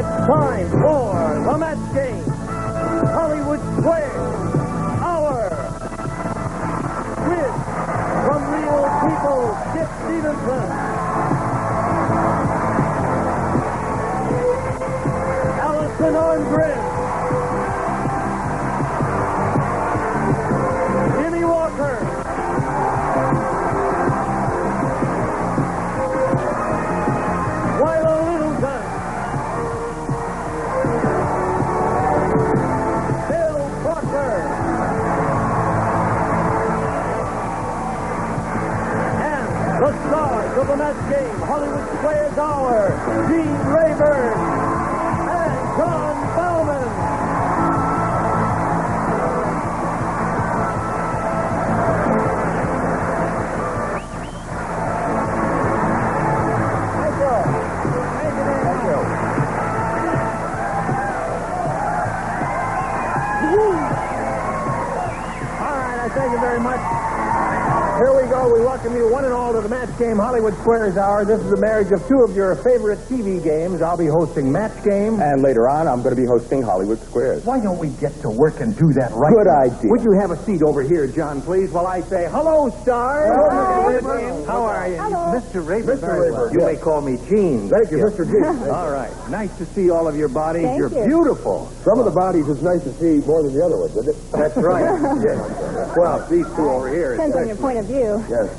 time for the match game. Hollywood Squares, Hour. With, from Real People, Skip Stevenson. Allison Orngren. Jimmy Walker. Wylo Littleton. Bill Proctor. And the stars of the match game, Hollywood Squares Hour, Gene Rayburn and John Bauman. Thank you very much. Here we go. We welcome you one and all to the match game Hollywood Squares Hour. This is the marriage of two of your favorite TV games. I'll be hosting Match Game. And later on, I'm going to be hosting Hollywood Squares. Why don't we get to work and do that right Good now? idea. Would you have a seat over here, John, please, while I say, hello, stars. Hello, Mr. Mr. Rayburn. How are you? Hello. Mr. Rayburn. Mr. Rayburn. You Yes. may call me Gene. Thank you, Mr. G. All right. Nice to see all of your bodies. Thank You're you. beautiful. Some of the bodies is nice to see more than the other ones, isn't it? That's right. Yes. Well, these two over here. Depends on your point of view. Yes.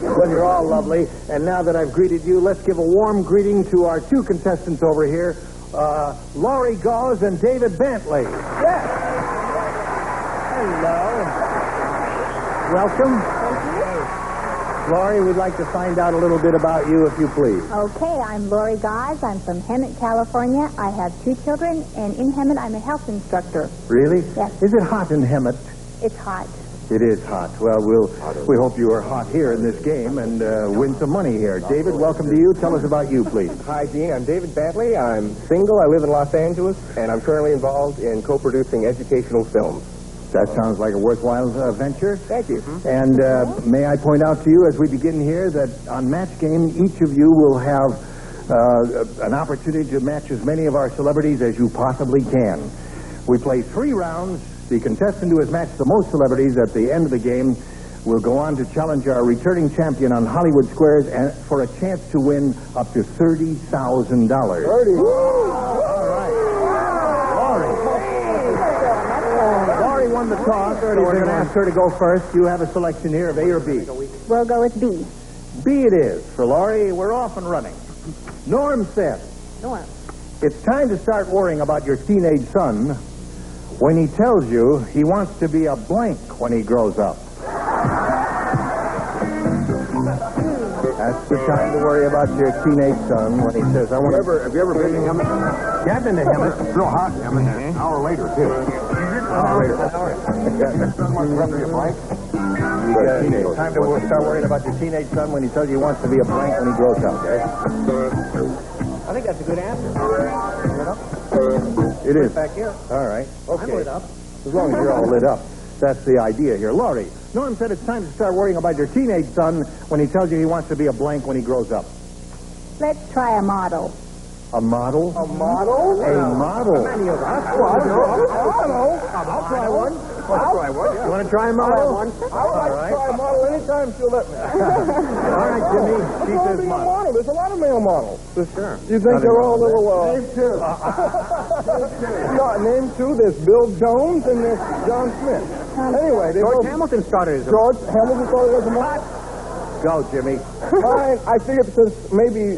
Well, you're all lovely. And now that I've greeted you, let's give a warm greeting to our two contestants over here, Laurie Gauze and David Bentley. Yes. Hello. Welcome. Thank Laurie, we'd like to find out a little bit about you, if you please. you. Okay, I'm Lori Gauze. I'm from Hemet, California. I have 2 children, and in Hemet, I'm a health instructor. Really? Yes. Is it hot in Hemet? It's hot. It is hot. Well, we hope you are hot here in this game and win some money here. David, welcome to you. Tell us about you, please. Hi, Gene. I'm David Bentley. I'm single. I live in Los Angeles, and I'm currently involved in co-producing educational films. That sounds like a worthwhile venture. Thank you. And may I point out to you as we begin here that on Match Game, each of you will have an opportunity to match as many of our celebrities as you possibly can. We play 3 rounds. The contestant who has matched the most celebrities at the end of the game will go on to challenge our returning champion on Hollywood Squares and for a chance to win up to $30,000. 30. All right. Laurie won the toss, so we're going to ask her to go first. You have a selection here of A or B. We'll go with B. B it is. For Laurie, we're off and running. Norm said, Norm. it's time to start worrying about your teenage son when he tells you he wants to be a blank when he grows up. That's the time to worry about your teenage son when he says, I want to... Have you ever been to Hemet? Yeah, I've been to Hemet. It's real hot in Hemet. An hour later, too. Hour later. Time to start worrying about your teenage son when he tells you he wants to be a blank when he grows up. I think that's a good answer. It is. Back here. All right. Okay. I'm lit up. As long as you're all lit up. That's the idea here. Laurie, Norm said it's time to start worrying about your teenage son when he tells you he wants to be a blank when he grows up. Let's try a model. A model? A model? A model. Many of us. Well, I don't know. I'll try one. I'll try one, yeah. You want to try a model? I would like to try a model anytime she'll let me. All right, Jimmy. She says Being a model. model. There's a lot of male models. Sure. You think they're all a little, Name 2. Name 2, there's Bill Jones and there's John Smith. Anyway, they George both... Hamilton started as a... George Hamilton started as a model. Go, Jimmy. Fine. I figured since maybe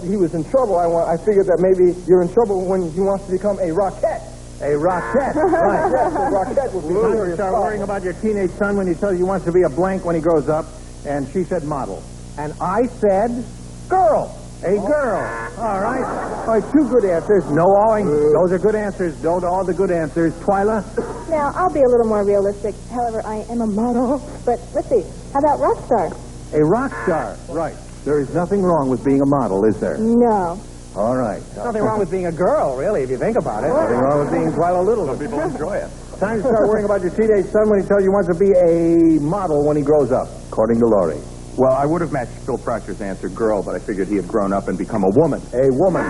he was in trouble, I figured that maybe you're in trouble when he wants to become a rockette. A rockette. Right. Yes, a rockette would be Time to serious. start worrying about your teenage son when he tells you he wants to be a blank when he grows up. And she said model. And I said girl. A girl. All right. All right, 2 good answers. No awing. Those are good answers. Those are all the good answers. Twyla? Now, I'll be a little more realistic. However, I am a model. But let's see. How about rock star? A rock star. Right. There is nothing wrong with being a model, is there? No. All right. Nothing wrong with being a girl, really, if you think about it. Nothing wrong with being Twyla Little. Some people enjoy it. Time to start worrying about your teenage son when he tells you he wants to be a model when he grows up, according to Laurie. Well, I would have matched Phil Proctor's answer, girl, but I figured he had grown up and become a woman. A woman.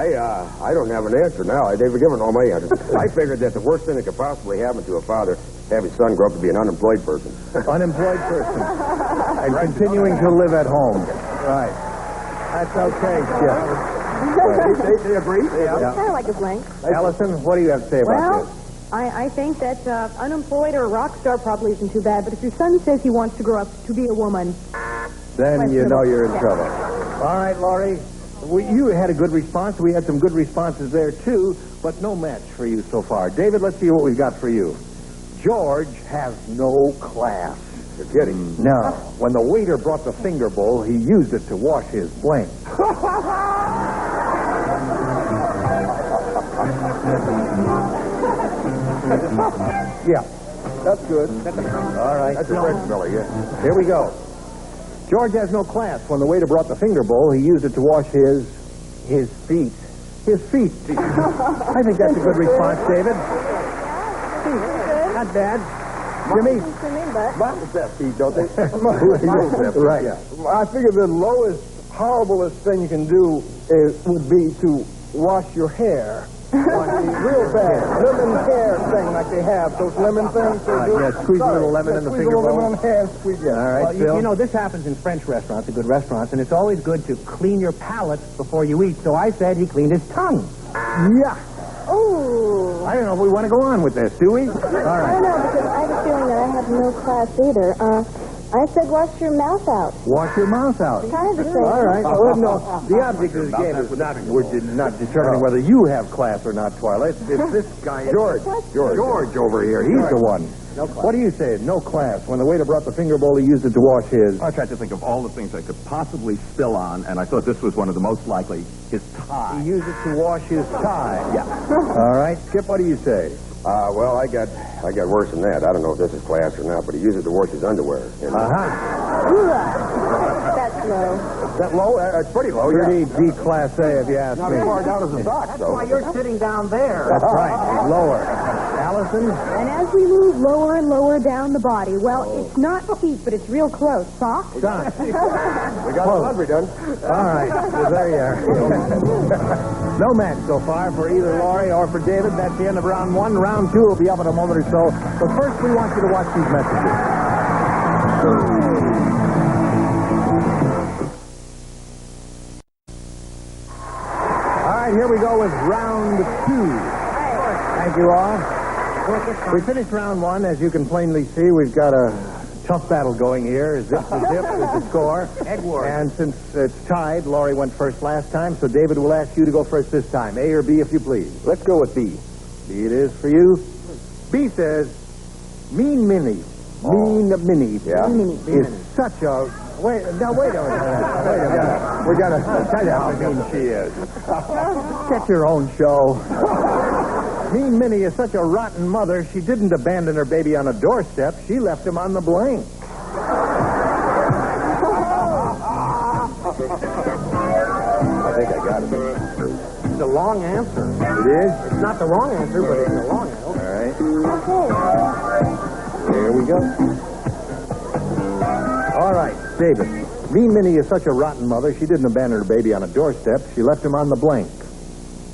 I don't have an answer now. They've given all my answers. I figured that the worst thing that could possibly happen to a father have his son grow up to be an unemployed person. Unemployed person. And continuing to live at home. Right. That's okay, Skip. They agree? Kind of like his length. Allison, what do you have to say about Well, this? I think that unemployed or a rock star probably isn't too bad, but if your son says he wants to grow up to be a woman... Then you know you're in Yeah. trouble. All right, Laurie. You had a good response. We had some good responses there, too, but no match for you so far. David, let's see what we've got for you. George has no class. You're kidding. No. When the waiter brought the finger bowl, he used it to wash his blank. Yeah. That's good. All right. That's a French fella, yeah. Here we go. George has no class. When the waiter brought the finger bowl, he used it to wash his feet. His feet. I think that's a good response, David. Not bad. Jimmy? Bottles have feet, don't they? Right. I figure the lowest, horriblest thing you can do would be to wash your hair. Real bad. Lemon hair thing like they have. Those lemon things they do. Yeah, squeeze a little lemon in the finger Squeeze a little bowl. lemon on the hair and squeeze it. All right, Well, Phil. you know, this happens in French restaurants, the good restaurants, and it's always good to clean your palate before you eat. So I said he cleaned his tongue. Yeah. Oh. I don't know if we want to go on with this, do we? All I right. don't know, because I have a feeling that I have no class either. I said wash your mouth out. Wash your mouth out. Kind of the same. All right. Well, no, the object of the game is we're not determining whether you have class or not, Twilight. It's this guy, George over here. He's the one. No class. What do you say? No class. When the waiter brought the finger bowl, he used it to wash his. I tried to think of all the things I could possibly spill on, and I thought this was one of the most likely. His tie. He used it to wash his tie. Yeah. All right. Skip, what do you say? Well, I got worse than that. I don't know if this is class or not, but he used it to wash his underwear. And, That's low. Is that low? It's pretty low, Pretty D class A, if you ask Not me. as far down as the socks, though. Why, you're sitting down there. That's right. Lower. Allison? And as we move lower and lower down the body, well, it's not feet, but it's real close. Socks? Done. We got the laundry done. All right. Well, there you are. No match so far for either Laurie or for David. That's the end of round one. Round two will be up in a moment or so. But first, we want you to watch these messages. All right, here we go with round two. Thank you all. We finished round one. As you can plainly see, we've got a tough battle going here. Zip to zip is the score. Edward. And since it's tied, Laurie went first last time, so David will ask you to go first this time. A or B, if you please. Let's go with B. B it is for you. B says, Mean Minnie. Mean Minnie. Yeah. Is such a... Wait a minute. Wait a minute. We got to tell you how mean she is. Get your own show. Mean Minnie is such a rotten mother, she didn't abandon her baby on a doorstep. She left him on the blank. I think I got it. It's a long answer. It is? It's not the wrong answer, but it's a long answer. All right. Okay. Here we go. All right, David. Mean Minnie is such a rotten mother, she didn't abandon her baby on a doorstep. She left him on the blank.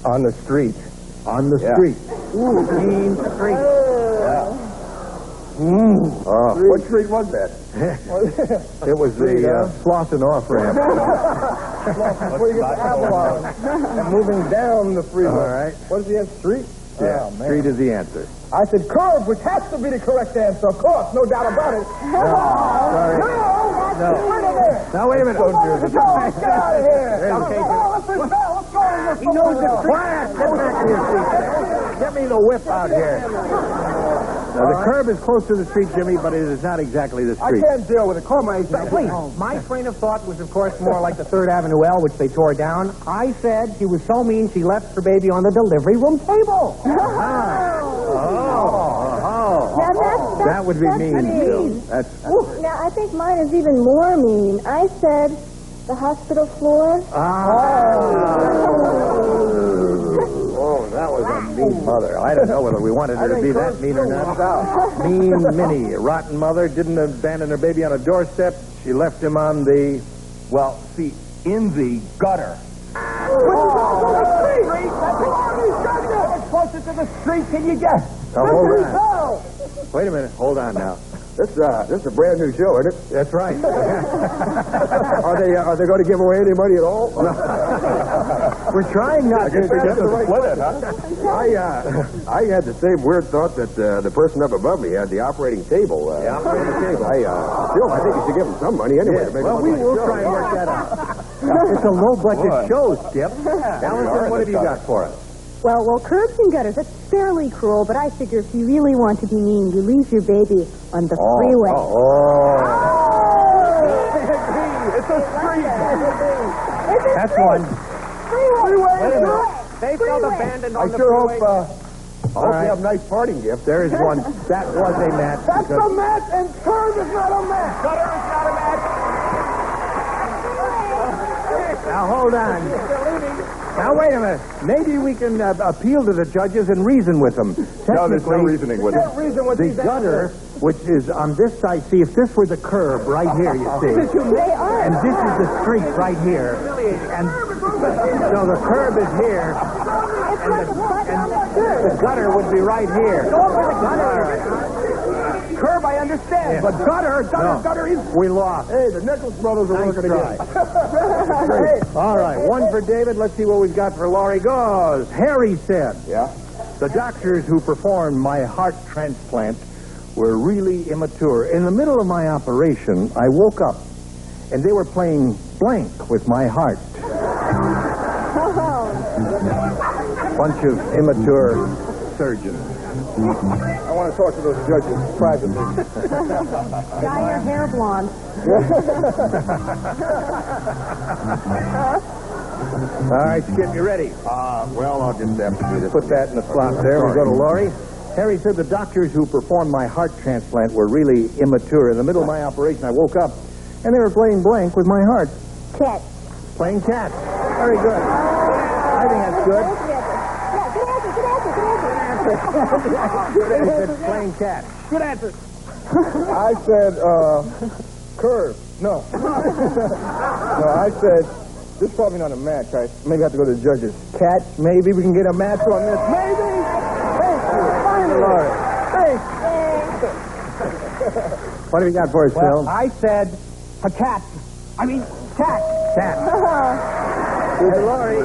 On the street. On the Yeah. street. Ooh, mean street. What street was that? It was the Slauson off ramp. Before you get to Avalon and moving down the freeway. All right. What is the answer? Street? Yeah, Oh, man. street is the answer. I said curve, which has to be the correct answer, of course, no doubt about it. Sorry. No! Wait a minute! Now, wait a minute. Let's go! Let's get out of here! There's Let's the go! Let's go! He knows the quiet. Get back in your seat. Get me the whip out here. Now, the curb is close to the street, Jimmy, but it is not exactly the I street. can't deal with it. Call my agent. Please, my train of thought was, of course, more like the 3rd Avenue L, which they tore down. I said she was so mean she left her baby on the delivery room table. Now That would be that's mean. mean. That's Now, I think mine is even more mean. I said the hospital floor. Oh, that was a mean mother. I don't know whether we wanted her to be that mean or not. Mean Minnie, a rotten mother, didn't abandon her baby on a doorstep. She left him on the, well, see, in the gutter. What you How much closer to the street can you get? Now, hold on. Wait a minute. Hold on now. This is a brand new show, isn't it? That's right. Are they going to give away any money at all? We're trying not to Get the right split it, huh? I had the same weird thought that the person up above me had, the operating table. The operating table. I think you should give him some money anyway. To make Well, it we look like will a show. try and work that out. It's a low-budget show, Skip. Allison, what have you got for us? Well, curbs and gutters, that's fairly cruel, but I figure if you really want to be mean, you leave your baby on the freeway. It's a street. That's one. Freeway. They felt abandoned I on the sure freeway. hope you have a nice parting gift. There is one. That was a match. That's a match, and curve is not a match. Gutter is not a match. Now, hold on. Now, wait a minute. Maybe we can appeal to the judges and reason with them. No, there's no Technically, reasoning with it. Reason what the these gutter, which is on this side, see, if this were the curb right here, you see. They are. And this is the street right here. And so the curb is here. It's like a button on the curb. The gutter would be right here. curb, I understand, but gutter is... We lost. Hey, the Nichols brothers are Nice working try. again. All right, one for David. Let's see what we've got for Laurie. Goes. Harry said, Yeah? the doctors who performed my heart transplant were really immature. In the middle of my operation, I woke up, and they were playing blank with my heart. Bunch of immature surgeons. I want to talk to those judges privately. Dye your hair blonde. All right, Skip, you ready? Well, I'll just have to do this. Put that in the slot there. We go to Laurie. Harry said the doctors who performed my heart transplant were really immature. In the middle of my operation, I woke up, and they were playing blank with my heart. Cat. Playing cat. Very good. I think that's good. He said playing cat. Good answer. I said, curve. No. No, I said, this is probably not a match. I maybe have to go to the judges. Catch, maybe we can get a match on this. Maybe. Thank you. Finally, Laurie. Thanks. What have you got for us, Phil? I said a cat. I mean, cat. Cat. Hey, Laurie.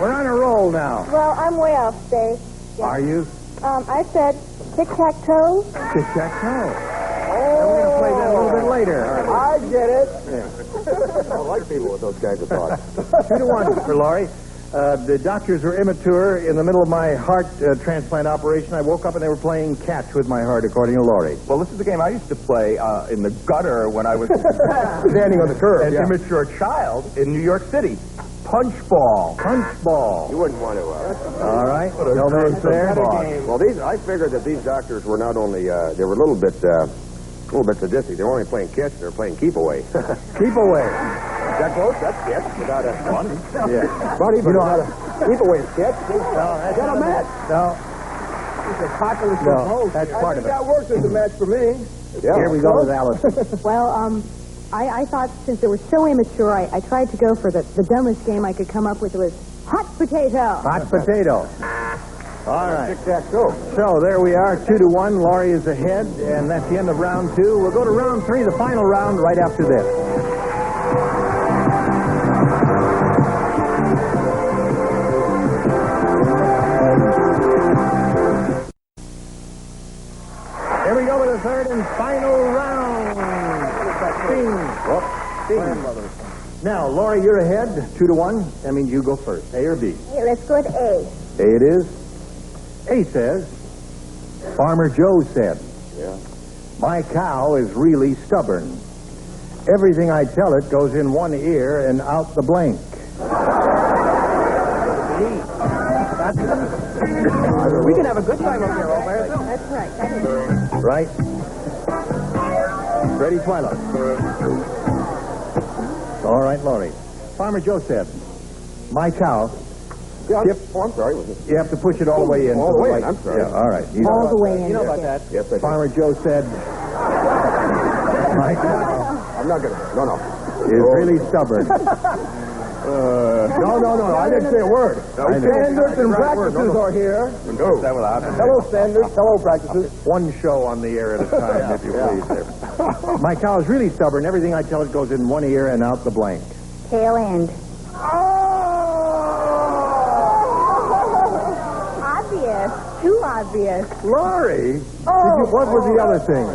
We're on a roll now. Well, I'm way off, Dave. Are you? I said tic-tac-toe. Tic-tac-toe. We're going to play that a little bit later. I get it. I like people with those kinds of thoughts. 2-1 for Laurie. The doctors were immature. In the middle of my heart transplant operation, I woke up and they were playing catch with my heart, according to Laurie. Well, this is a game I used to play in the gutter when I was Standing on the curb, an yeah. immature child in New York City. Punch ball. Punch ball. You wouldn't want to. All right. No names there. Well, I figured that these doctors were not only they were a little bit sadistic. They were only playing catch; they were playing keep away. Keep away. That close? That's catch. Without a fun. Yeah. Not even without a keep away catch. Got a match. No. No, that's I part think of it. that works as a match for me. Yeah. Here we go with Allison. Well, I thought since they were so immature, I tried to go for the dumbest game I could come up with. It was hot potato. Hot potato. All right. Tic-tac-toe. So there we are, 2-1. Laurie is ahead, and that's the end of round 2. We'll go to round 3, the final round, right after this. Here we go with the third and final round. Bing. Now, Laurie, you're ahead, 2-1. That means you go first. A or B? Here, let's go with A. A it is. A says, Farmer Joe said, my cow is really stubborn. Everything I tell it goes in one ear and out the blank. We can have a good time up here, old man. That's right. Right? Ready, Twilight? All right, Laurie. Farmer Joe said, my cow, Yeah. Skip. Oh, I'm sorry. You have to push it all the way in. All the way in, Right. I'm sorry. Yeah, all right. You know All about the way in. You know about that. Yes, I do. Farmer Joe said, my cow I'm not gonna. No. is really stubborn. No. I didn't say a word. Standards and practices are here. Hello, standards. Hello, practices. One show on the air at a time, if you please. There. My cow's really stubborn. Everything I tell it goes in one ear and out the blank. Tail end. Obvious. Too obvious. Laurie? What was the other thing?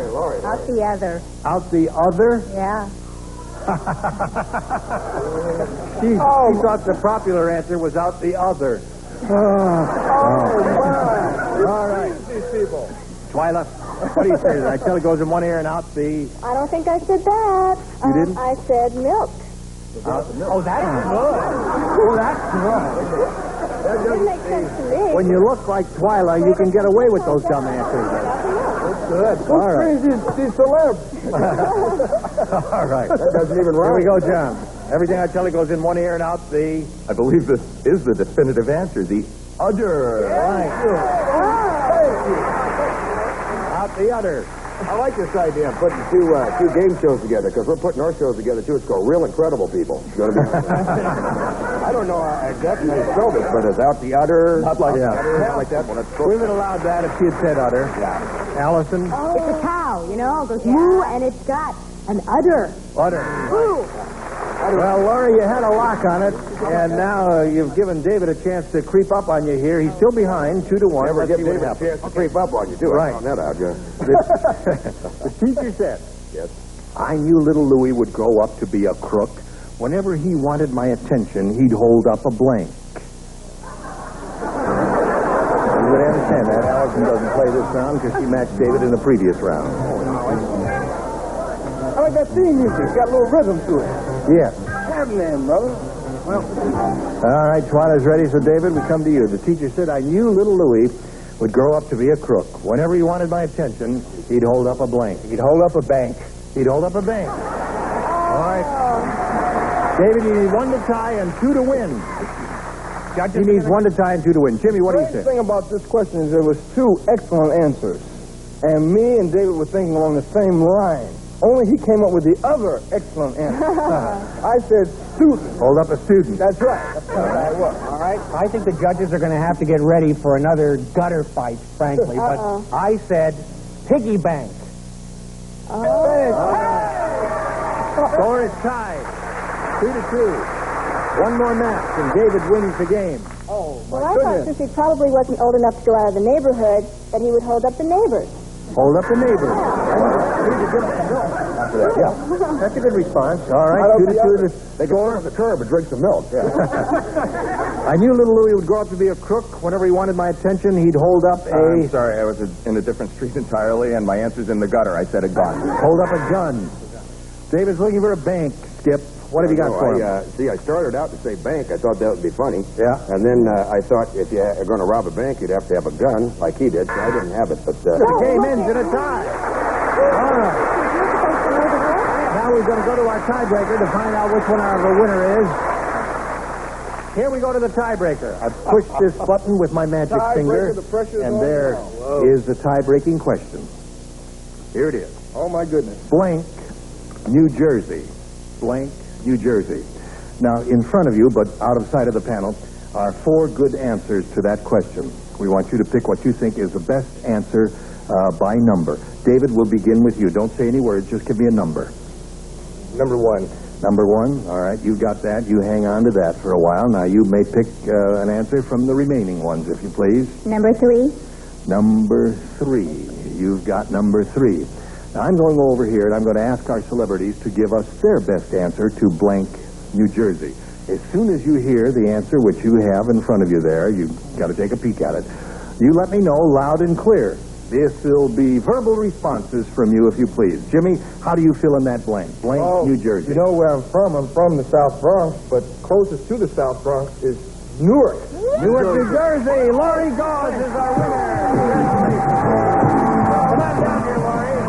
Out the other. Out the other? Yeah. She thought the popular answer was out the other. All right. These people. Twyla, what do you say? I tell it goes in one ear and out the... I don't think I said that. You didn't? I said milk. Oh, that's good. Oh, that's good. It didn't make sense to me. When you look like Twyla, you can get away with those dumb answers. Good. All right. These celebs. All right. That doesn't even Here rhyme. we go, John. Everything I tell you goes in one ear and out the... I believe this is the definitive answer, the udder. Right. Out the udder. I like this idea of putting two game shows together, because we're putting our shows together, too. It's called Real Incredible People. It's gonna be... I don't know exactly how you spell this, but it's out the udder. Not like that. Not like that one. It's We would allowed that if she had said udder. Yeah. Allison? It's a cow, you know. It goes moo, and it's got an udder. Udder. Moo. Well, Laurie, you had a lock on it, and now you've given David a chance to creep up on you here. He's still behind, 2-1. Never Let's give see what David a happens. chance to creep up on you, too. Right. I found that out, yeah. The teacher said, Yes. I knew little Louis would grow up to be a crook. Whenever he wanted my attention, he'd hold up a blank. You would understand that. Allison doesn't play this round because she matched David in the previous round. I like that theme music. It's got a little rhythm to it. Yes. Cadnce, brother. All right, Twyla's ready, so David, we come to you. The teacher said, I knew little Louis would grow up to be a crook. Whenever he wanted my attention, he'd hold up a blank. He'd hold up a bank. He'd hold up a bank. All right. David, you need 1 to tie and 2 to win. He needs 1 to tie and 2 to win. Jimmy, what do you The think? thing about this question is there was 2 excellent answers. And me and David were thinking along the same line. Only he came up with the other excellent answer. I said student. Hold up a student. That's right. That's right. It was. All right. I think the judges are going to have to get ready for another gutter fight, frankly. But I said piggy bank. Score is tied. 2-2. One more match, and David wins the game. Well, I thought since he probably wasn't old enough to go out of the neighborhood, that he would hold up the neighbors. Hold up the neighbors. After that, yeah. That's a good response. All right, 2-2. They go over the curb and drink some milk. Yeah. I knew little Louis would grow up to be a crook. Whenever he wanted my attention, he'd hold up I'm sorry, I was in a different street entirely, and my answer's in the gutter. I said a gun. hold up a gun. David's looking for a bank. Skip, what have you got for him? See, I started out to say bank. I thought that would be funny. Yeah. And then I thought if you're going to rob a bank, you'd have to have a gun, like he did. So I didn't have it, but... The game ends in a tie. All right. Now we're going to go to our tiebreaker to find out which one our winner is. Here we go to the tiebreaker. I push this button with my magic finger, the pressure's and on there now. is the tie-breaking question. Here it is. Oh, my goodness. Blank, New Jersey. Blank, New Jersey. Now, in front of you, but out of sight of the panel, are 4 good answers to that question. We want you to pick what you think is the best answer by number. David, we'll begin with you. Don't say any words. Just give me a number. Number 1. Number 1. All right, you got that. You hang on to that for a while. Now, you may pick an answer from the remaining ones, if you please. Number 3. Number 3. You've got number 3. Now, I'm going over here, and I'm going to ask our celebrities to give us their best answer to blank, New Jersey. As soon as you hear the answer, which you have in front of you there, you've got to take a peek at it. You let me know loud and clear. This will be verbal responses from you, if you please. Jimmy, how do you fill in that blank? Blank, New Jersey. You know where I'm from the South Bronx, but closest to the South Bronx is Newark. Newark, New Jersey. Laurie Gauze is our winner. Come on down here, Laurie.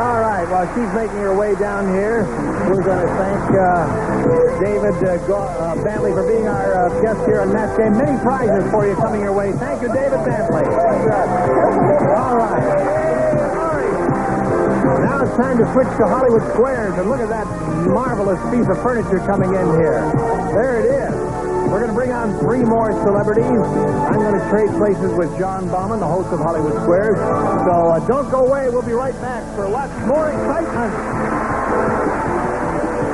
All right, while she's making her way down here, we're going to thank David Bantley for being our guest here on Match Game. Many prizes for you coming your way. Thank you, David Bantley. All right. Now Now it's time to switch to Hollywood Squares, and look at that marvelous piece of furniture coming in here. There it is. We're going to bring on 3 more celebrities. I'm going to trade places with John Bauman, the host of Hollywood Squares. So don't go away. We'll be right back for lots more excitement.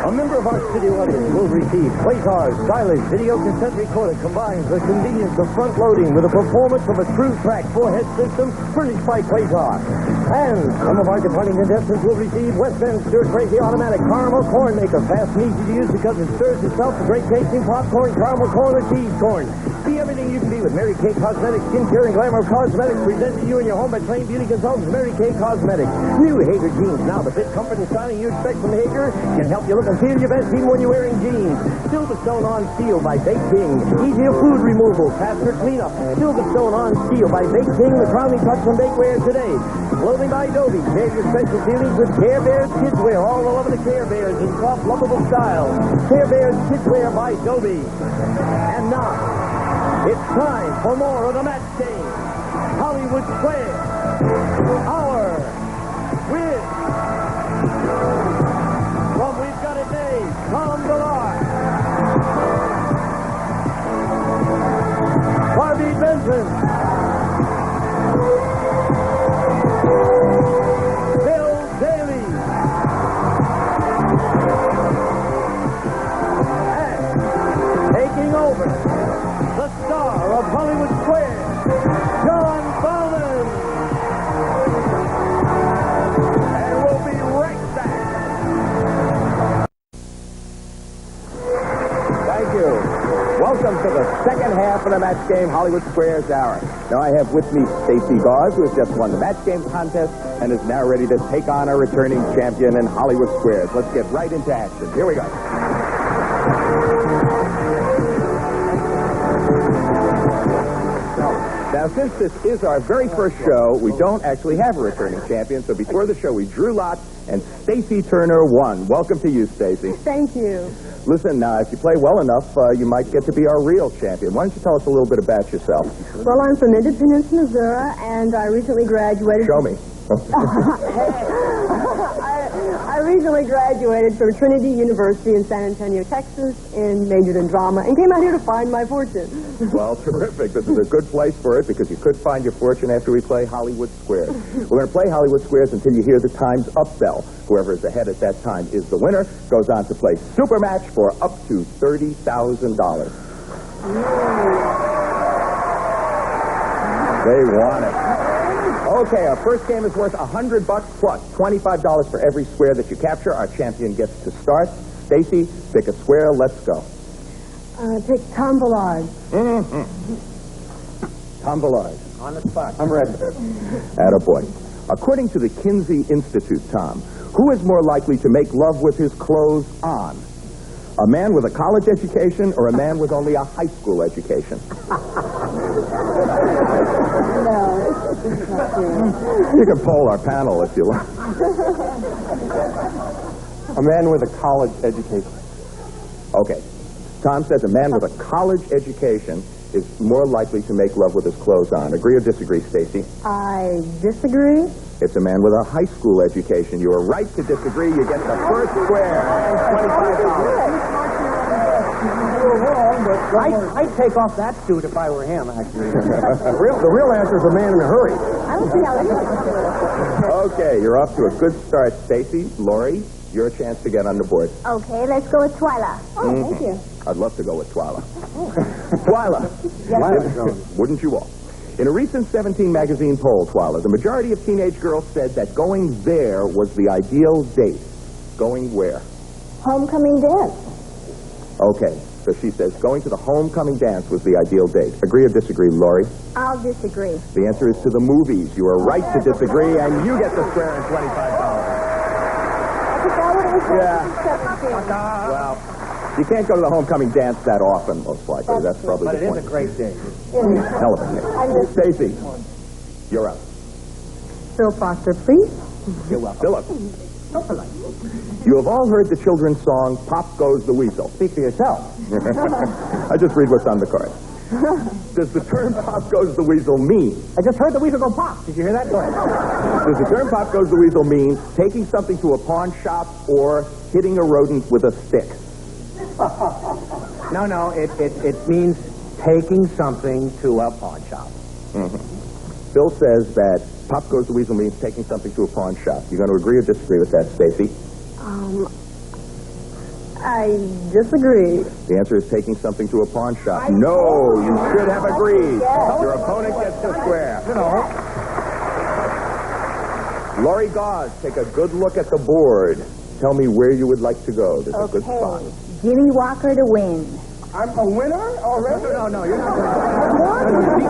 A member of our city audience will receive Quasar's stylish video cassette recorder combines the convenience of front-loading with the performance of a true-track 4-head system furnished by Quasar. And some of our departing contestants will receive West End Stir Crazy Automatic Caramel Corn Maker, fast and easy to use because it stirs itself to great tasting popcorn, caramel corn, or cheese corn. Be everything you can be with Mary Kay Cosmetics, skincare, and glamour cosmetics presented to you in your home by trained beauty consultants Mary Kay Cosmetics. New Hager jeans now, the fit, comfort, and styling you expect from Hager can help you look and feel your best even when you're wearing jeans. Silverstone on Steel by Bake King. Easier food removal, faster cleanup. Silverstone on Steel by Bake King, the crowning touch from bakeware today. Clothing by Adobe. Save your special feelings with Care Bears Kids Wear. All the love of the Care Bears in soft, lovable style. Care Bears Kids Wear by Adobe. And now, it's time for more of the match game. Hollywood Square. Our with from We've Got It Made, Tom Ballard, Harvey Benson, Bill Daly, and taking over, the star of Hollywood Square, John Bauman. And we'll be right back. Thank you. Welcome to the second half of the Match Game Hollywood Squares Hour. Now I have with me Stacey Gause, who has just won the Match Game contest and is now ready to take on our returning champion in Hollywood Squares. Let's get right into action. Here we go. Now, since this is our very first show, we don't actually have a returning champion. So before the show, we drew lots, and Stacey Turner won. Welcome to you, Stacey. Thank you. Listen, if you play well enough, you might get to be our real champion. Why don't you tell us a little bit about yourself? Well, I'm from Independence, Missouri, and I recently graduated. Show me. I recently graduated from Trinity University in San Antonio, Texas, and majored in drama, and came out here to find my fortune. Well, terrific. This is a good place for it because you could find your fortune after we play Hollywood Squares. We're going to play Hollywood Squares until you hear the time's up bell. Whoever is ahead at that time is the winner. Goes on to play Super Match for up to $30,000. They want it. Okay, our first game is worth $100 plus $25 for every square that you capture. Our champion gets to start. Stacey, pick a square. Let's go. Pick Tom Ballard. Tom Ballard. On the spot. I'm ready. Attaboy. According to the Kinsey Institute, Tom, who is more likely to make love with his clothes on? A man with a college education or a man with only a high school education? You can poll our panel if you like. A man with a college education. Okay. Tom says a man with a college education is more likely to make love with his clothes on. Agree or disagree, Stacey? I disagree. It's a man with a high school education. You are right to disagree. You get the first square and $25. I'd take off that suit if I were him, actually. The real answer is a man in a hurry. I don't see how anyone. Okay, you're off to a good start, Stacey. Lori, your chance to get on the board. Okay, let's go with Twyla. Oh, thank you. I'd love to go with Twyla. Twyla. Wouldn't you all? In a recent 17 magazine poll, Twyla, the majority of teenage girls said that going there was the ideal date. Going where? Homecoming dance. Okay, so she says going to the homecoming dance was the ideal date. Agree or disagree, Lori? I'll disagree. The answer is to the movies. You are right to disagree, and you get the square and $25. Yeah. Well, you can't go to the homecoming dance that often, most likely. That's probably But the it point. is a great day. Hell of a day. Stacey, you're up. Phil Foster, please. You're welcome. Philip. You have all heard the children's song, Pop Goes the Weasel. Speak for yourself. I just read what's on the card. Does the term Pop Goes the Weasel mean? I just heard the weasel go pop. Did you hear that? Go ahead. Does the term pop goes the weasel mean taking something to a pawn shop or hitting a rodent with a stick? No, it means taking something to a pawn shop. Mm-hmm. Bill says that pop goes the weasel means taking something to a pawn shop. You going to agree or disagree with that, Stacy? I disagree. The answer is taking something to a pawn shop. No, you should have agreed. Your opponent gets the square. Laurie Gause, take a good look at the board. Tell me where you would like to go. There's a good spot. Jimmy Walker to win. I'm a winner already? No, you're not going to.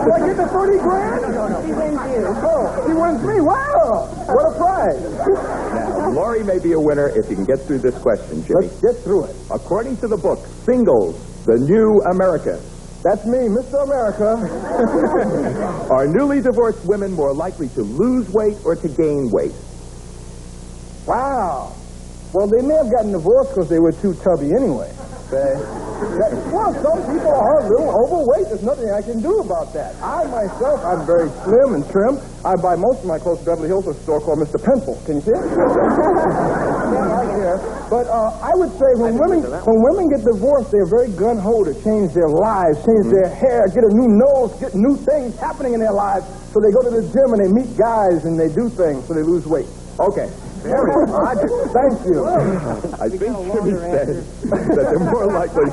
Do I get the 30 grand? No. He wins you. Oh, he wins me. Wow. What a prize. Now, Laurie may be a winner if you can get through this question, Jimmy. Let's get through it. According to the book, Singles, the New America. That's me, Mr. America. Are newly divorced women more likely to lose weight or to gain weight? Wow. Well, they may have gotten divorced because they were too tubby anyway. Well, some people are a little overweight. There's nothing I can do about that. I myself, I'm very slim and trim. I buy most of my clothes at Beverly Hills at a store called Mr. Pencil. Can you see it? Yeah, right here. But I would say when women get divorced, they're very gun-ho to change their lives, change their hair, get a new nose, get new things happening in their lives. So they go to the gym and they meet guys and they do things so they lose weight. Okay. Very logical. Thank you. I think Jimmy said that they're more likely,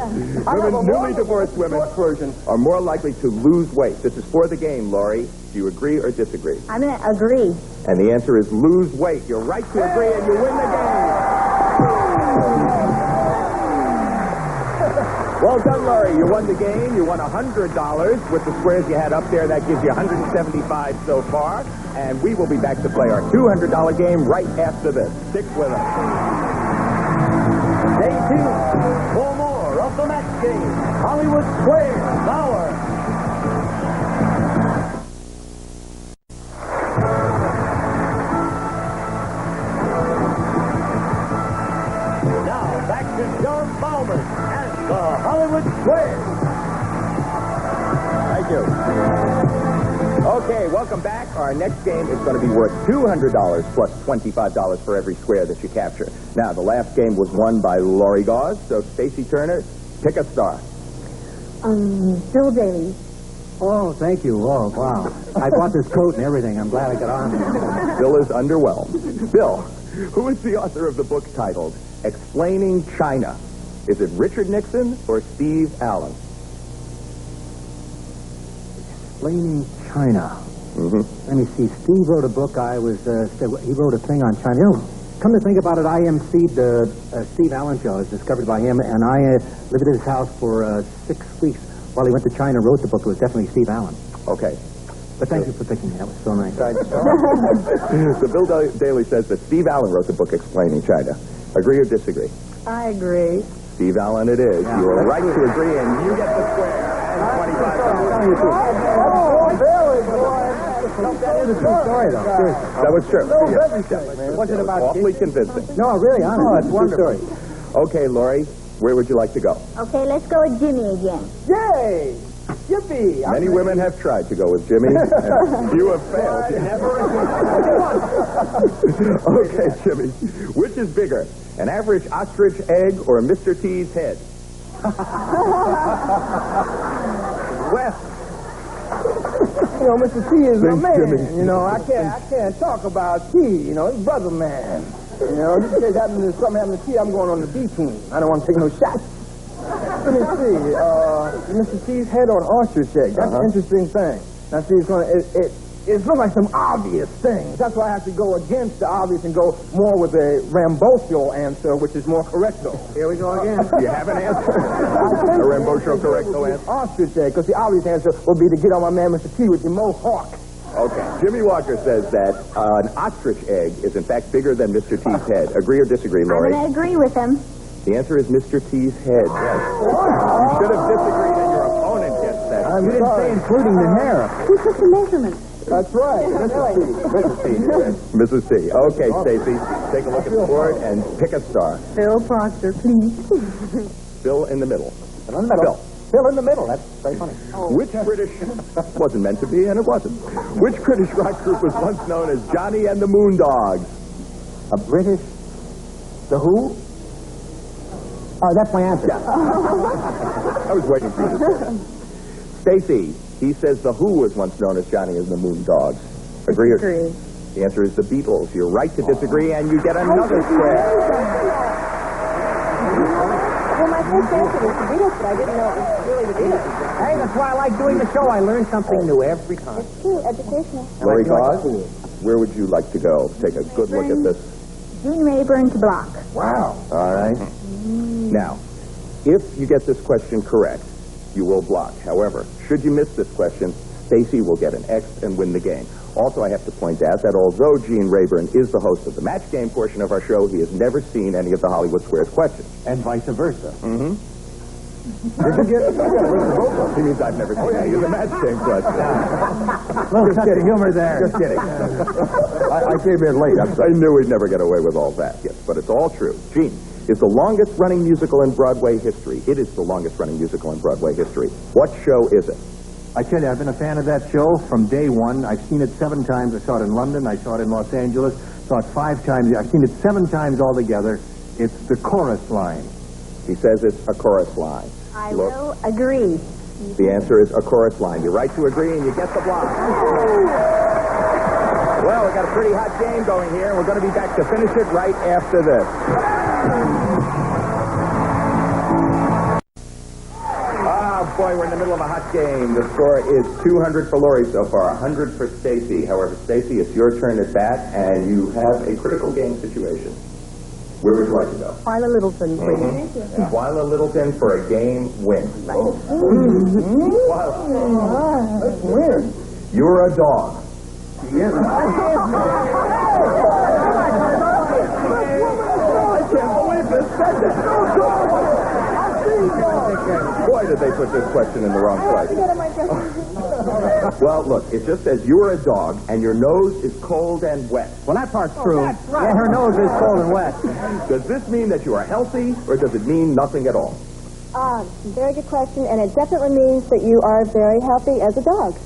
newly divorced women are more likely to lose weight. This is for the game, Laurie. Do you agree or disagree? I'm going to agree. And the answer is lose weight. You're right to agree and you win the game. Well done, Laurie. You won the game. You won $100 with the squares you had up there. That gives you $175 so far. And we will be back to play our $200 game right after this. Stick with us. Stay tuned for more of the match game. Hollywood Squares Hour. Now back to John Bauman and the Hollywood Squares. Thank you. Okay, welcome back. Our next game is going to be worth $200 plus $25 for every square that you capture. Now, the last game was won by Laurie Gause, so Stacy Turner, pick a star. Bill Daly. Oh, thank you. Oh, wow. I bought this coat and everything. I'm glad I got on. Bill is underwhelmed. Bill, who is the author of the book titled Explaining China? Is it Richard Nixon or Steve Allen? Explaining China. Mm-hmm. Let me see. Steve wrote a book. He wrote a thing on China. You know, come to think about it, I emceed the Steve Allen show. It was discovered by him, and I lived at his house for 6 weeks while he went to China and wrote the book. It was definitely Steve Allen. Okay. But thank you for picking me. That was so nice. So Bill Daly says that Steve Allen wrote the book Explaining China. Agree or disagree? I agree. Steve Allen it is. You are right to agree, and you get the square. And $25. That was true. What's it about? Awfully convincing. No, really, honestly. Oh, it's wonderful. Okay, Laurie, where would you like to go? Okay, let's go with Jimmy again. Yay! Yippee! Many women have tried to go with Jimmy, and you have failed. Okay, Jimmy, which is bigger, an average ostrich egg or a Mr. T's head? Well, you know, Mr. T is my Thanks, man. Jimmy. You know, I can't talk about T. You know, he's brother man. You know, just in case something happened to T, I'm going on the B team. I don't want to take no shots. Let me see. Mr. T's head on ostrich egg. That's an interesting thing. Now, see, it looks like some obvious things. That's why I have to go against the obvious and go more with a Rambocial answer, which is more correcto. Here we go again. You have an answer? A Rambocial correcto answer? Ostrich egg, because the obvious answer would be to get on my man Mr. T with your mohawk. Okay. Jimmy Walker says that an ostrich egg is in fact bigger than Mr. T's head. Agree or disagree, Laurie? I'm going to agree with him. The answer is Mr. T's head, yes. You should have disagreed and your opponent gets that. You didn't say including the hair. Who took the measurement? That's right. Mrs. T. Okay, Stacy, take a look at the board and pick a star. Bill Proctor, please. Bill in the middle. In the middle. Bill, Fill in the middle. That's very funny. Which British... wasn't meant to be, and it wasn't. Which British rock group was once known as Johnny and the Moondogs? A British... The Who? Oh, that's my answer. I was waiting for you to say that. Stacy, he says the Who was once known as Johnny and the Moondogs. Agree? Agree. The answer is the Beatles. You're right to disagree, and you get another square. Well, my first answer was the Beatles, but I didn't know it was really the Beatles. Hey, that's why I like doing the show. I learn something new every time. It's true, educational. Lori Goss, where would you like to go? Take a good look at this. Gene Rayburn to block. Wow. All right. Now, if you get this question correct, you will block. However, should you miss this question, Stacy will get an X and win the game. Also, I have to point out that although Gene Rayburn is the host of the match game portion of our show, he has never seen any of the Hollywood Squares questions. And vice versa. Mm-hmm. He means I've never seen any of the match game questions. Little touch of humor there. Just kidding. I came in late. I knew we'd never get away with all that. Yes, but it's all true. Gene is the longest-running musical in Broadway history. It is the longest-running musical in Broadway history. What show is it? I tell you, I've been a fan of that show from day one. I've seen it 7 times. I saw it in London. I saw it in Los Angeles. Saw it 5 times. I've seen it 7 times altogether. It's the chorus line. He says it's a chorus line. I will agree. The answer is a chorus line. You're right to agree, and you get the block. Well, we've got a pretty hot game going here, and we're going to be back to finish it right after this. Boy, we're in the middle of a hot game. The score is 200 for Lori so far, 100 for Stacy. However, Stacy, it's your turn at bat, and you have a critical game situation. Where would you like to go? Twyla Littleton, please. Mm-hmm. Twyla Littleton for a game win. Twyla. That's weird. You're a dog. Yes. I can't believe this said that. Boy, did they put this question in the wrong place. Well, look, it just says you are a dog and your nose is cold and wet. Well, that part's true. That's right. Yeah, her nose is cold and wet. Does this mean that you are healthy, or does it mean nothing at all? Very good question, and it definitely means that you are very healthy as a dog.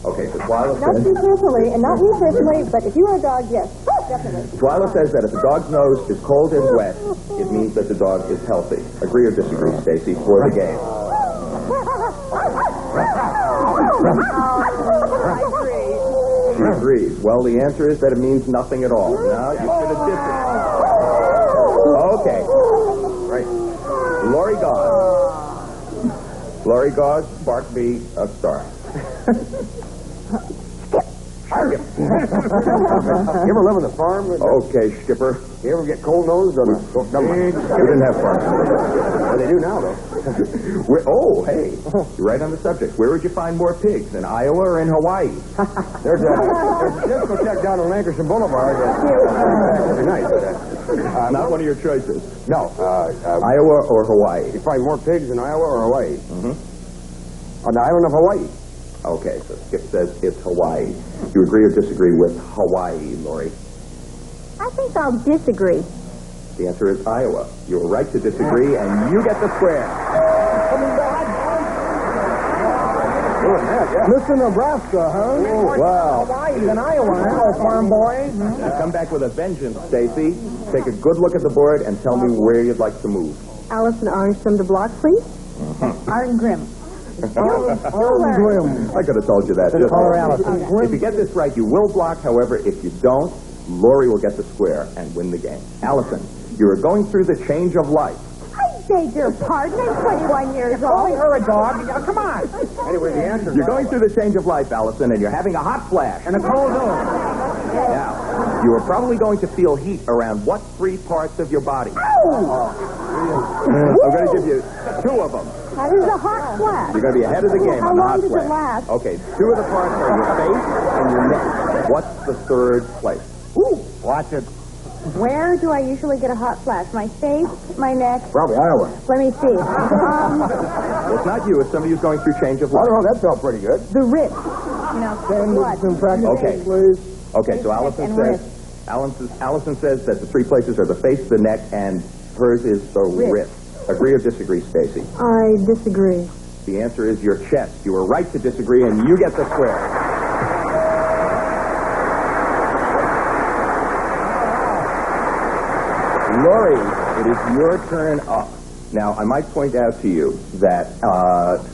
Okay, so Twyla Not says... you personally, and not me personally, but if you are a dog, yes, definitely. Twyla says that if the dog's nose is cold and wet, it means that the dog is healthy. Agree or disagree, Stacy, for the game? I agree. She agrees. Well, the answer is that it means nothing at all. No, you should have disagreed. Okay. Right. Lori Goss. Lori Goss, spark me a star. You ever live on a farm? Okay, Skipper. You ever get cold nose on a... We didn't have farms. Well, they do now, though. Oh, hey. You're right on the subject. Where would you find more pigs, in Iowa or in Hawaii? There's a discotheque down on Lankershim Boulevard. Every night. Not one of your choices. No. Iowa or Hawaii? You find more pigs in Iowa or Hawaii? Mm-hmm. On the island of Hawaii. Okay, so Skip says it's Hawaii. Do you agree or disagree with Hawaii, Lori? I think I'll disagree. The answer is Iowa. You're right to disagree, and you get the square. Mr. Nebraska, huh? Wow. Hawaii's in Iowa, huh, farm boy? Now come back with a vengeance, Stacy. Take a good look at the board and tell me where you'd like to move. Allison Armstrong to block, please. Art and Grimm. I could have told you that. Just if you get this right, you will block. However, if you don't, Lori will get the square and win the game. Allison, you are going through the change of life. I beg your pardon. I'm 21 years Calling old. her a dog? Come on. Anyway, the answer You're going through the change of life, Allison, and you're having a hot flash. And a cold nose. Now, you are probably going to feel heat around what 3 parts of your body? I'm going to give you 2 of them. How does a hot flash? You're going to be ahead of the game How on the long hot does it flash. last? Okay, 2 of the parts are your face and your neck. What's the 3rd place? Watch it. Where do I usually get a hot flash? My face, my neck? Probably Iowa. Let me see. Well, it's not you. It's somebody who's going through change of I life. don't know. That felt pretty good. The wrist. You know, what? Okay. Please. Okay, so Allison And says... Allison says that the 3 places are the face, the neck, and hers is the wrist. Agree or disagree, Stacy? I disagree. The answer is your chest. You were right to disagree, and you get the square. Lori, it is your turn up. Now, I might point out to you that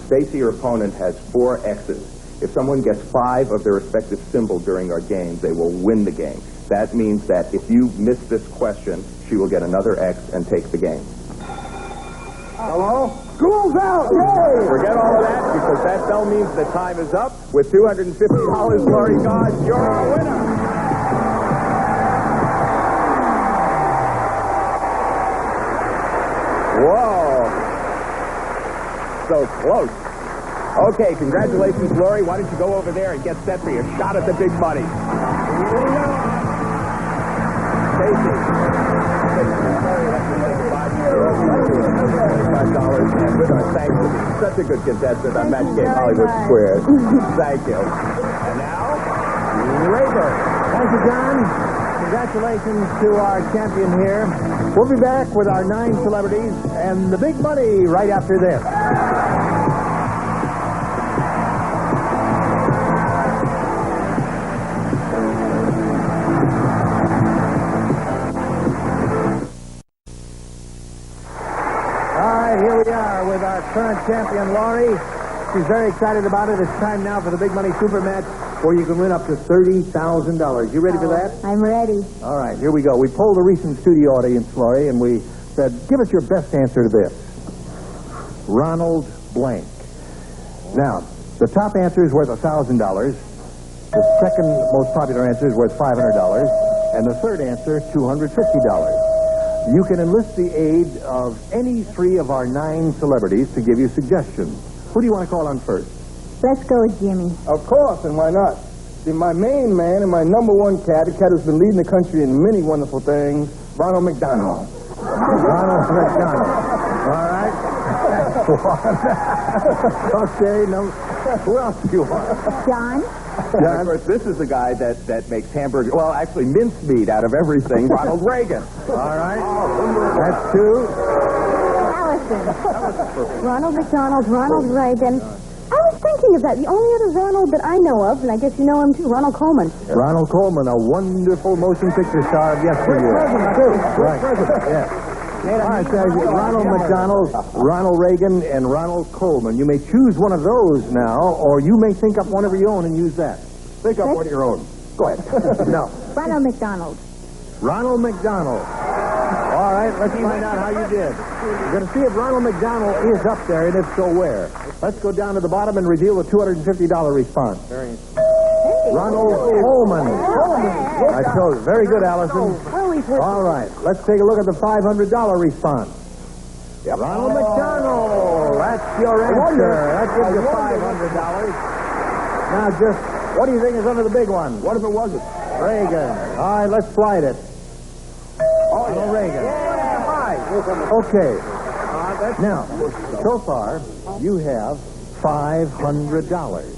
Stacy, your opponent, has 4 X's. If someone gets 5 of their respective symbol during our game, they will win the game. That means that if you miss this question, she will get another X and take the game. Hello? School's out! Yay! Forget all of that, because that bell means the time is up. With $250, Lori God, you're our winner! Whoa! So close. Okay, congratulations, Lori. Why don't you go over there and get set for your shot at the big money? Stacy. $25 and with our thanks to being such a good contestant on Match Game Hollywood Squares. Thank you. And now, Rayburn. Thank you, John. Congratulations to our champion here. We'll be back with our 9 celebrities and the big money right after this. All right, here we are with our current champion, Laurie. She's very excited about it. It's time now for the big money super match, where you can win up to $30,000. You ready for that? I'm ready. All right, here we go. We polled the recent studio audience, Laurie, and we said, give us your best answer to this. Ronald blank. Now, the top answer is worth $1,000. The second most popular answer is worth $500. And the third answer, $250. You can enlist the aid of any 3 of our 9 celebrities to give you suggestions. Who do you want to call on first? Let's go with Jimmy. Of course, and why not? See, my main man and my number 1 cat, a cat who's been leading the country in many wonderful things, Ronald McDonald. Ronald McDonald. All right. Okay, who else do you want? John? and of course, this is the guy that makes hamburger, well, actually mincemeat out of everything, Ronald Reagan. All right. That's 2. Allison. Ronald McDonald, Ronald Reagan. I was thinking of that. The only other Ronald that I know of, and I guess you know him too, Ronald Coleman. Ronald Coleman, a wonderful motion picture star of yesteryear. Right. Yeah. All right, so Ronald McDonald, Ronald Reagan, and Ronald Coleman. You may choose one of those now, or you may think up one of your own and use that. Think up one of your own. Go ahead. No. Ronald McDonald. Ronald McDonald. All right, let's find out how you did. We're going to see if Ronald McDonald is up there, and if so, where. Let's go down to the bottom and reveal the $250 response. Ronald Coleman. I told you. Very good, Allison. All right, let's take a look at the $500 response. Ronald McDonald. That's your answer. That gives you $500. Now, just what do you think is under the big one? What if it wasn't? Reagan. All right, let's slide it. Ronald Reagan. Okay. Now, so far, you have $500.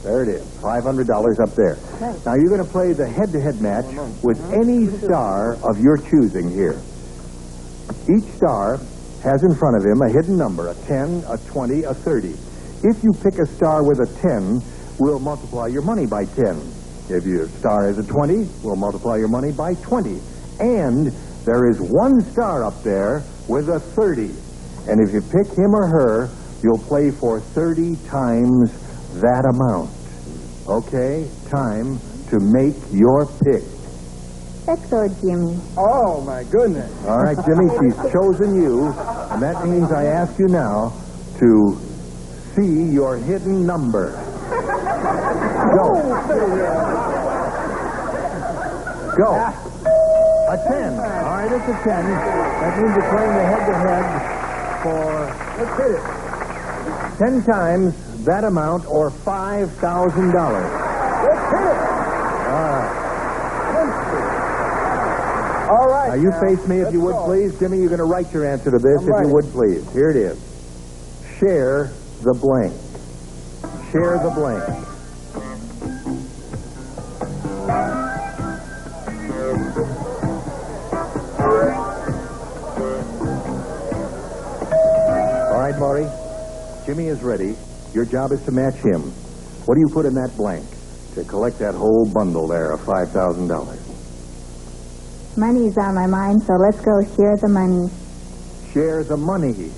There it is, $500 up there. Now, you're going to play the head-to-head match with any star of your choosing here. Each star has in front of him a hidden number, a 10, a 20, a 30. If you pick a star with a 10, we'll multiply your money by 10. If your star has a 20, we'll multiply your money by 20. And there is one star up there with a 30. And if you pick him or her, you'll play for 30 times that amount. Okay? Time to make your pick. Let's go with Jimmy. Oh, my goodness. All right, Jimmy, she's chosen you. And that means I ask you now to see your hidden number. Go. Go. A 10. All right, it's a 10. That means you're playing the head-to-head for, let's hit it, 10 times that amount, or $5,000. Let's hit it. All right. Now, you face me if you would, please. Jimmy, you're going to write your answer to this, if you would, please. Here it is. Share the blank. Share the blank. All right, Maury. Jimmy is ready. Your job is to match him. What do you put in that blank to collect that whole bundle there of $5,000? Money's on my mind, so let's go share the money. Share the money.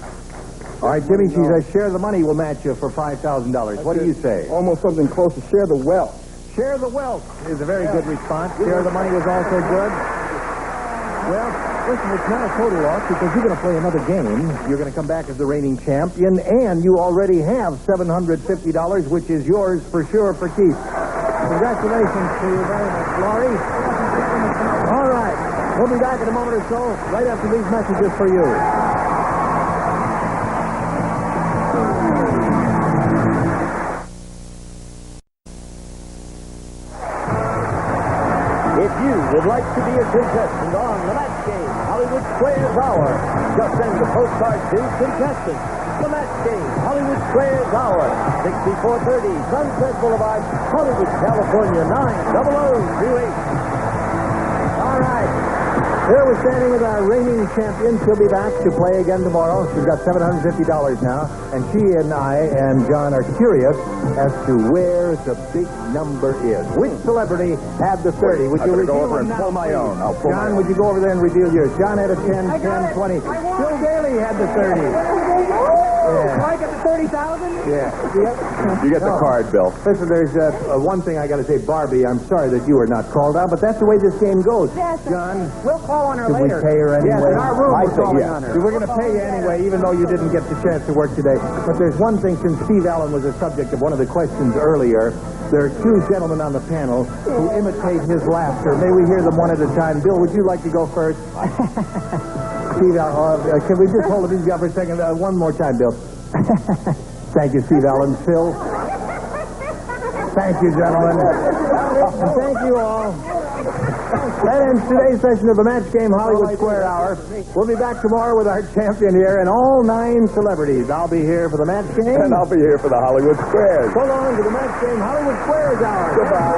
All right, Jimmy, she says share the money will match you for $5,000. What do you say? Almost something close to share the wealth. Share the wealth is a very good response. Share the money was also good. Well, listen, it's not a total loss because you're going to play another game. You're going to come back as the reigning champion, and you already have $750, which is yours for sure for keeps. Congratulations to you very much, Laurie. All right. We'll be back in a moment or so, right after these messages for you. If you would like to be a contestant on the match game, Hollywood Squares Hour, just send a postcard to contestant. The match game, Hollywood Squares Hour, 6430 Sunset Boulevard, Hollywood, California, 90028. All right. Here we're standing with our reigning champion. She'll be back to play again tomorrow. She's got $750 now. And she and I and John are curious as to where the big number is. Which celebrity had the 30? Would you reveal go over and now, pull my please? own. I'll pull my John, own. would you go over there and reveal yours? John had a 10, 10, 20. Bill Daly had the 30. Yeah. I get the 30,000? Yeah. You get the card, Bill. Listen, there's one thing I got to say, Barbie. I'm sorry that you were not called out, but that's the way this game goes. Yes, John, We'll call on her should we later. pay her anyway? Yes, in our room I we're think calling yes. on her. We're going to pay you anyway, even though you didn't get the chance to work today. But there's one thing, since Steve Allen was the subject of one of the questions earlier, there are two gentlemen on the panel who imitate his laughter. May we hear them one at a time? Bill, would you like to go first? Steve Allen, can we just hold the music up for a second? One more time, Bill. Thank you, Steve Allen. Phil. Thank you, gentlemen. And thank you all. That ends today's session of the Match Game Hollywood Square Hour. We'll be back tomorrow with our champion here and all 9 celebrities. I'll be here for the Match Game. And I'll be here for the Hollywood Squares. So long to the Match Game Hollywood Squares Hour. Goodbye.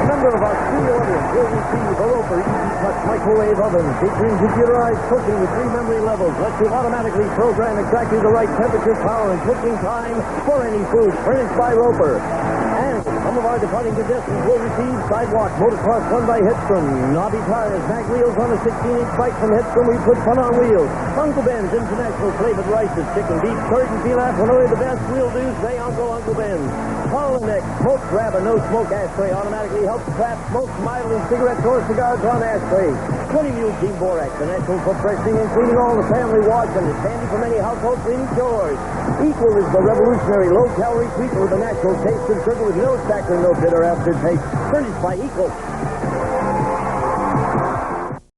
A member of our studio audience will receive a Roper Easy Touch microwave oven featuring computerized cooking with 3 memory levels. Lets you automatically program exactly the right temperature, power, and cooking time for any food, furnished by Roper. And some of our departing contestants will receive Sidewalk Motocross Fun by Hedstrom, Knobby Tires, Mag Wheels on a 16-inch bike from Hedstrom. We put fun on wheels. Uncle Ben's International Flavored Rices, Chicken Beef, Curd, and Pilaf. When only the best will do, say Uncle Ben's. Holoneck Smoke Grabber No Smoke Ashtray automatically helps trap smoke, mildly cigarettes or cigars on ashtrays. 20 Mule Team Borax, the natural for freshening and cleaning all the family wash, and it's handy for many household cleaning chores. Equal is the revolutionary low-calorie treatment with a natural taste and sugar with no stacker, no bitter aftertaste. Furnished by Equal.